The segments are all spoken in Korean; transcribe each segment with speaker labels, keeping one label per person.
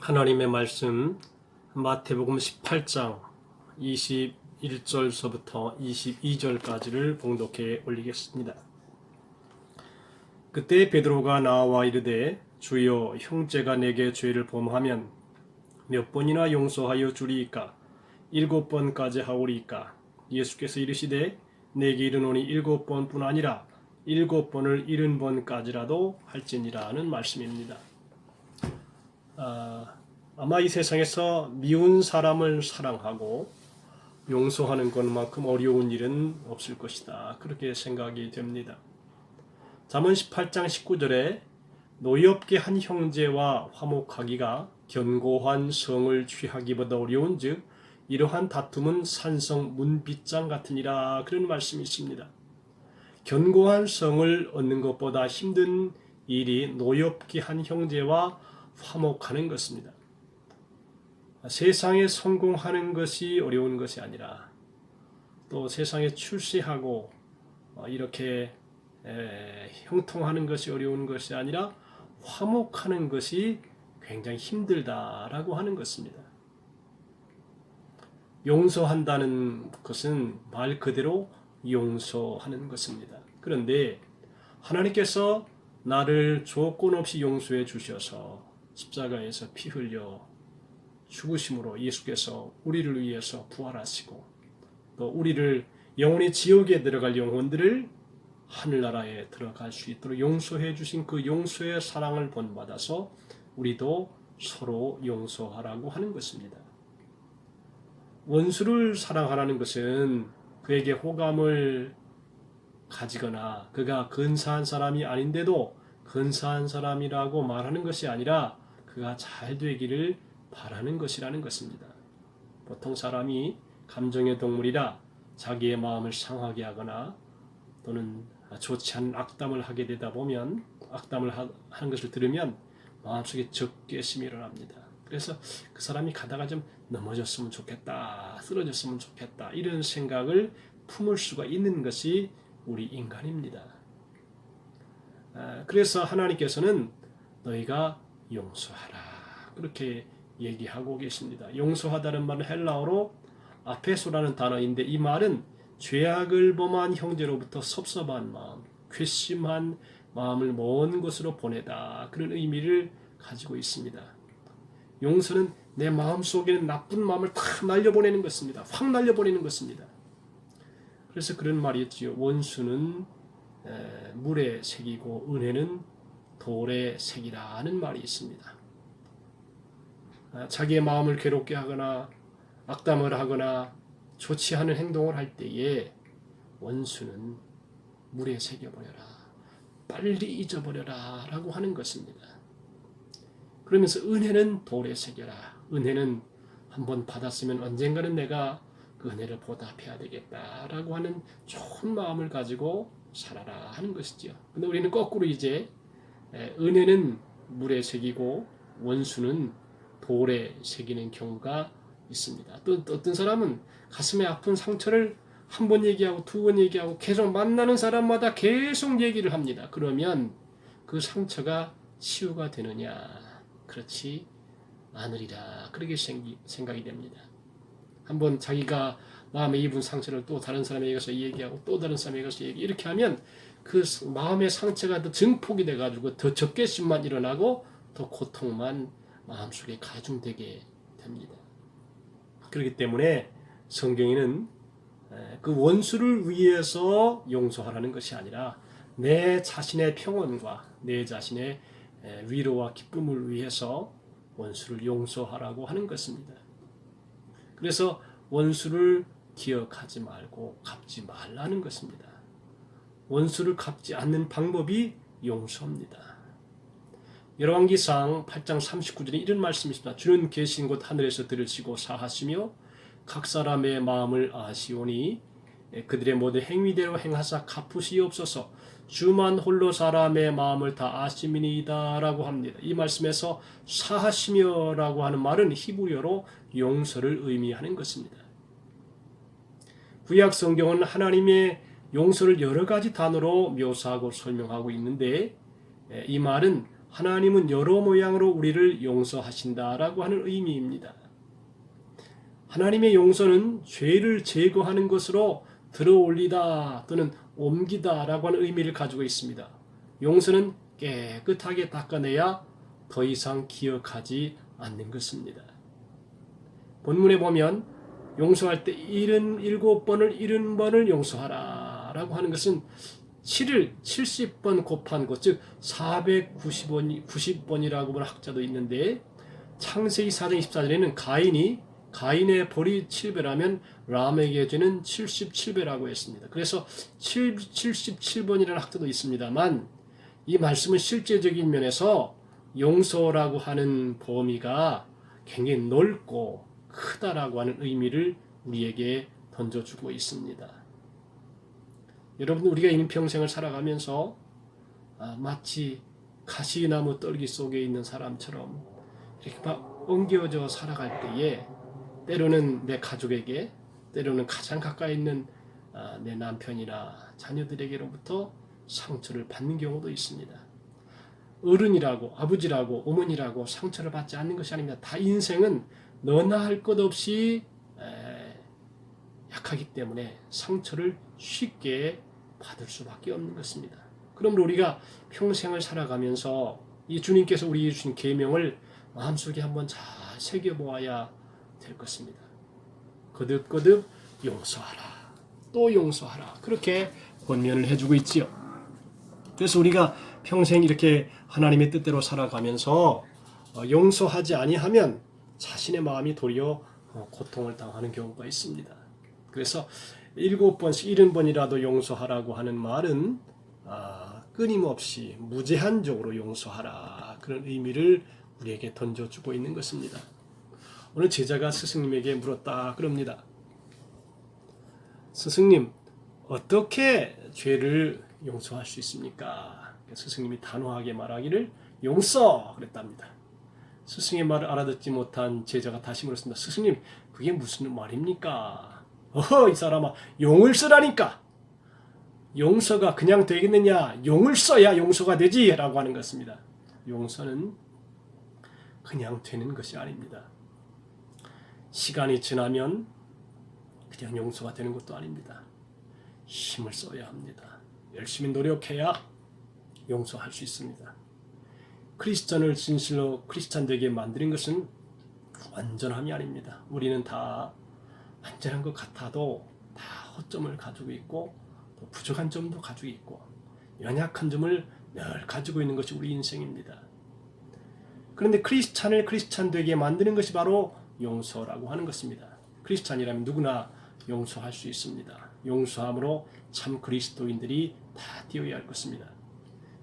Speaker 1: 하나님의 말씀 마태복음 18장 21절서부터 22절까지를 봉독해 올리겠습니다. 그때 베드로가 나와 이르되 주여 형제가 내게 죄를 범하면 몇 번이나 용서하여 주리이까 7번까지 하오리이까. 예수께서 이르시되 내게 이르노니 7번뿐 아니라 7번을 70번까지라도 할지니라 하는 말씀입니다. 아마 이 세상에서 미운 사람을 사랑하고 용서하는 것만큼 어려운 일은 없을 것이다. 그렇게 생각이 됩니다. 잠언 18장 19절에 노엽게 한 형제와 화목하기가 견고한 성을 취하기보다 어려운즉 이러한 다툼은 산성 문빗장 같으니라. 그런 말씀이 있습니다. 견고한 성을 얻는 것보다 힘든 일이 노엽게 한 형제와 화목하는 것입니다. 세상에 성공하는 것이 어려운 것이 아니라 또 세상에 출세하고 이렇게 형통하는 것이 어려운 것이 아니라 화목하는 것이 굉장히 힘들다라고 하는 것입니다. 용서한다는 것은 말 그대로 용서하는 것입니다. 그런데 하나님께서 나를 조건 없이 용서해 주셔서 십자가에서 피 흘려 죽으심으로 예수께서 우리를 위해서 부활하시고 또 우리를 영원히 지옥에 들어갈 영혼들을 하늘나라에 들어갈 수 있도록 용서해 주신 그 용서의 사랑을 본받아서 우리도 서로 용서하라고 하는 것입니다. 원수를 사랑하라는 것은 그에게 호감을 가지거나 그가 근사한 사람이 아닌데도 근사한 사람이라고 말하는 것이 아니라 그가 잘 되기를 바라는 것이라는 것입니다. 보통 사람이 감정의 동물이라 자기의 마음을 상하게 하거나 또는 좋지 않은 악담을 하게 되다 보면 악담을 하는 것을 들으면 마음속에 적개심이 일어납니다. 그래서 그 사람이 가다가 좀 넘어졌으면 좋겠다, 쓰러졌으면 좋겠다 이런 생각을 품을 수가 있는 것이 우리 인간입니다. 그래서 하나님께서는 너희가 용서하라 그렇게 얘기하고 계십니다. 용서하다는 말은 헬라어로 아페소라는 단어인데 이 말은 죄악을 범한 형제로부터 섭섭한 마음, 괘씸한 마음을 먼 곳으로 보내다 그런 의미를 가지고 있습니다. 용서는 내 마음속에 있는 나쁜 마음을 다 날려보내는 것입니다. 확 날려보내는 것입니다. 그래서 그런 말이 있지요. 원수는 물에 새기고 은혜는 돌에 새기라는 말이 있습니다. 자기의 마음을 괴롭게 하거나 악담을 하거나 좋지 않은 행동을 할 때에 원수는 물에 새겨버려라. 빨리 잊어버려라 라고 하는 것입니다. 그러면서 은혜는 돌에 새겨라. 은혜는 한번 받았으면 언젠가는 내가 그 은혜를 보답해야 되겠다라고 하는 좋은 마음을 가지고 살아라 하는 것이죠. 근데 우리는 거꾸로 이제 은혜는 물에 새기고 원수는 돌에 새기는 경우가 있습니다. 또 어떤 사람은 가슴에 아픈 상처를 한 번 얘기하고 두 번 얘기하고 계속 만나는 사람마다 계속 얘기를 합니다. 그러면 그 상처가 치유가 되느냐? 그렇지 않으리라. 그렇게 생각이 됩니다. 한번 자기가 마음에 입은 상처를 또 다른 사람에게 가서 얘기하고 또 다른 사람에게 가서 얘기 이렇게 하면 그 마음의 상처가 더 증폭이 돼가지고 더 적개심만 일어나고 더 고통만 마음속에 가중되게 됩니다. 그렇기 때문에 성경에는 그 원수를 위해서 용서하라는 것이 아니라 내 자신의 평온과 내 자신의 위로와 기쁨을 위해서 원수를 용서하라고 하는 것입니다. 그래서 원수를 기억하지 말고 갚지 말라는 것입니다. 원수를 갚지 않는 방법이 용서입니다. 열왕기상 8장 39절에 이런 말씀이 있습니다. 주는 계신 곳 하늘에서 들으시고 사하시며 각 사람의 마음을 아시오니 그들의 모든 행위대로 행하사 갚으시옵소서. 주만 홀로 사람의 마음을 다 아심이니이다 라고 합니다. 이 말씀에서 사하시며 라고 하는 말은 히브리어로 용서를 의미하는 것입니다. 구약 성경은 하나님의 용서를 여러 가지 단어로 묘사하고 설명하고 있는데 이 말은 하나님은 여러 모양으로 우리를 용서하신다라고 하는 의미입니다. 하나님의 용서는 죄를 제거하는 것으로 들어올리다 또는 옮기다라고 하는 의미를 가지고 있습니다. 용서는 깨끗하게 닦아내야 더 이상 기억하지 않는 것입니다. 본문에 보면 용서할 때 77번을 70번을 용서하라 라고 하는 것은 7을 70번 곱한 것, 즉 490번이라고 하는 학자도 있는데, 창세기 4장 24절에는 가인의 벌이 7배라면 람에게 죄는 77배라고 했습니다. 그래서 77번이라는 학자도 있습니다만, 이 말씀은 실제적인 면에서 용서라고 하는 범위가 굉장히 넓고 크다라고 하는 의미를 우리에게 던져주고 있습니다. 여러분, 우리가 인평생을 살아가면서 마치 가시나무 떨기 속에 있는 사람처럼 이렇게 막 엉겨져 살아갈 때에 때로는 내 가족에게, 때로는 가장 가까이 있는 내 남편이나 자녀들에게로부터 상처를 받는 경우도 있습니다. 어른이라고, 아버지라고, 어머니라고 상처를 받지 않는 것이 아닙니다. 다 인생은 너나 할 것 없이 약하기 때문에 상처를 쉽게 받을 수밖에 없는 것입니다. 그러므로 우리가 평생을 살아가면서 이 주님께서 우리에게 주신 계명을 마음속에 한번 잘 새겨보아야 될 것입니다. 거듭거듭 용서하라, 또 용서하라, 그렇게 권면을 해주고 있지요. 그래서 우리가 평생 이렇게 하나님의 뜻대로 살아가면서 용서하지 아니하면 자신의 마음이 도리어 고통을 당하는 경우가 있습니다. 그래서 7번씩 70번이라도 용서하라고 하는 말은 끊임없이 무제한적으로 용서하라, 그런 의미를 우리에게 던져주고 있는 것입니다. 오늘 제자가 스승님에게 물었다 그럽니다. 스승님, 어떻게 죄를 용서할 수 있습니까? 스승님이 단호하게 말하기를 용서 그랬답니다. 스승의 말을 알아듣지 못한 제자가 다시 물었습니다. 스승님, 그게 무슨 말입니까? 이 사람아, 용을 쓰라니까. 용서가 그냥 되겠느냐? 용을 써야 용서가 되지 라고 하는 것입니다. 용서는 그냥 되는 것이 아닙니다. 시간이 지나면 그냥 용서가 되는 것도 아닙니다. 힘을 써야 합니다. 열심히 노력해야 용서할 수 있습니다. 크리스천을 진실로 크리스천 되게 만드는 것은 완전함이 아닙니다. 우리는 다 완전한 것 같아도 다 허점을 가지고 있고 또 부족한 점도 가지고 있고 연약한 점을 늘 가지고 있는 것이 우리 인생입니다. 그런데 크리스찬을 크리스찬 되게 만드는 것이 바로 용서라고 하는 것입니다. 크리스찬이라면 누구나 용서할 수 있습니다. 용서함으로 참 그리스도인들이 다 되어야 할 것입니다.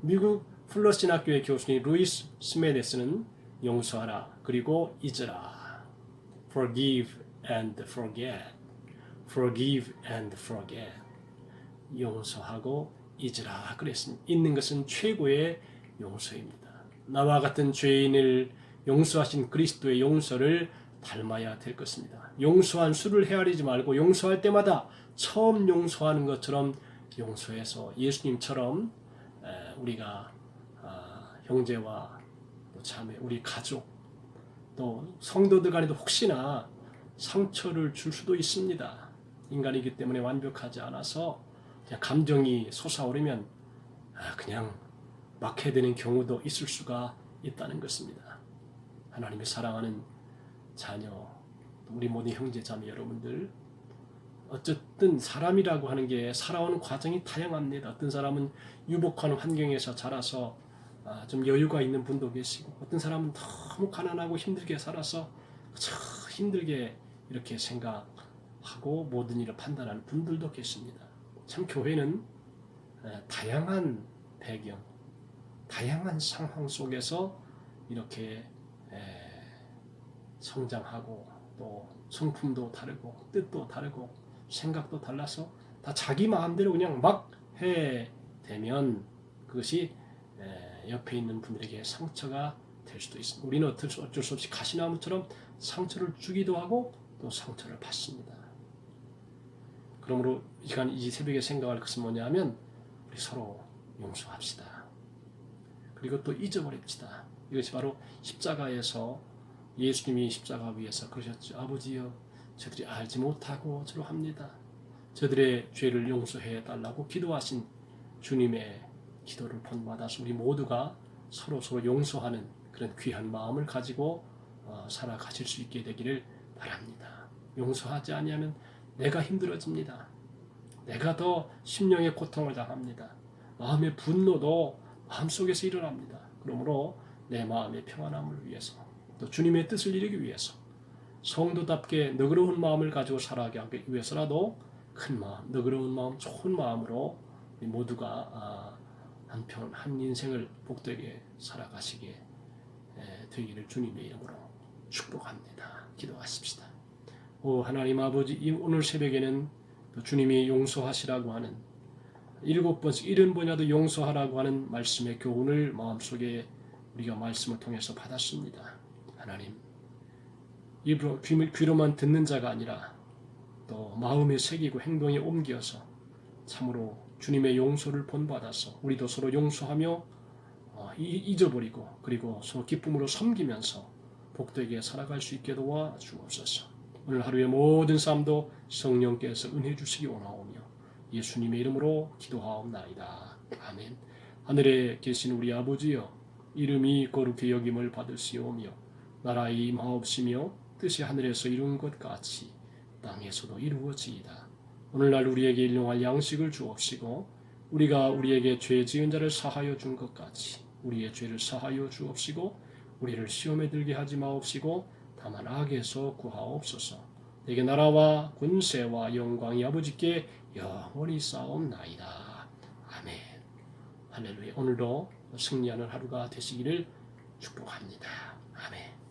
Speaker 1: 미국 플러스 신학교의 교수님 루이스 스메데스는 용서하라, 그리고 잊으라, forgive and forget, forgive and forget, 용서하고 잊으라 그랬습니다. 잊는 것은 최고의 용서입니다. 나와 같은 죄인을 용서하신 그리스도의 용서를 닮아야 될 것입니다. 용서한 수를 헤아리지 말고 용서할 때마다 처음 용서하는 것처럼 용서해서 예수님처럼 우리가 형제와 자매, 우리 가족, 또 성도들 간에도 혹시나 상처를 줄 수도 있습니다. 인간이기 때문에 완벽하지 않아서 그냥 감정이 솟아오르면 그냥 막 해야 되는 경우도 있을 수가 있다는 것입니다. 하나님의 사랑하는 자녀, 우리 모든 형제 자매 여러분들, 어쨌든 사람이라고 하는 게 살아오는 과정이 다양합니다. 어떤 사람은 유복한 환경에서 자라서 좀 여유가 있는 분도 계시고, 어떤 사람은 너무 가난하고 힘들게 살아서 참 힘들게 이렇게 생각하고 모든 일을 판단하는 분들도 계십니다. 참 교회는 다양한 배경, 다양한 상황 속에서 이렇게 성장하고 또 성품도 다르고 뜻도 다르고 생각도 달라서 다 자기 마음대로 그냥 막 해대면 그것이 옆에 있는 분들에게 상처가 될 수도 있습니다. 우리는 어쩔 수 없이 가시나무처럼 상처를 주기도 하고 또 상처를 받습니다. 그러므로 이 새벽에 생각할 것은 뭐냐면 우리 서로 용서합시다. 그리고 또 잊어버립시다. 이것이 바로 십자가에서 예수님이 십자가 위에서 그러셨죠. 아버지여, 저들이 알지 못하고 저러합니다. 저들의 죄를 용서해 달라고 기도하신 주님의 기도를 본받아서 우리 모두가 서로 용서하는 그런 귀한 마음을 가지고 살아가실 수 있게 되기를 바랍니다. 용서하지 아니하면 내가 힘들어집니다. 내가 더 심령의 고통을 당합니다. 마음의 분노도 마음속에서 일어납니다. 그러므로 내 마음의 평안함을 위해서 또 주님의 뜻을 이루기 위해서 성도답게 너그러운 마음을 가지고 살아가기 위해서라도 큰 마음, 너그러운 마음, 좋은 마음으로 우리 모두가 한편 한 인생을 복되게 살아가시게 되기를 주님의 이름으로 축복합니다. 기도하십시다. 오 하나님 아버지, 오늘 새벽에는 주님이 용서하시라고 하는 7번씩 70번이라도 용서하라고 하는 말씀의 교훈을 마음속에 우리가 말씀을 통해서 받았습니다. 하나님, 입으로 귀로만 듣는 자가 아니라 또 마음에 새기고 행동에 옮겨서 참으로 주님의 용서를 본받아서 우리도 서로 용서하며 잊어버리고 그리고 서로 기쁨으로 섬기면서 복되게 살아갈 수 있게 도와 주옵소서. 오늘 하루의 모든 삶도 성령께서 은혜 주시기 원하오며 예수님의 이름으로 기도하옵나이다. 아멘. 하늘에 계신 우리 아버지여, 이름이 거룩히 여김을 받으시오며 나라의 임하옵시며 뜻이 하늘에서 이룬 것 같이 땅에서도 이루어지이다. 오늘날 우리에게 일용할 양식을 주옵시고 우리가 우리에게 죄 지은 자를 사하여 준 것 같이 우리의 죄를 사하여 주옵시고 우리를 시험에 들게 하지 마옵시고 다만 악에서 구하옵소서. 내게 나라와 군세와 영광이 아버지께 영원히 쌓옵나이다. 아멘. 할렐루야. 오늘도 승리하는 하루가 되시기를 축복합니다. 아멘.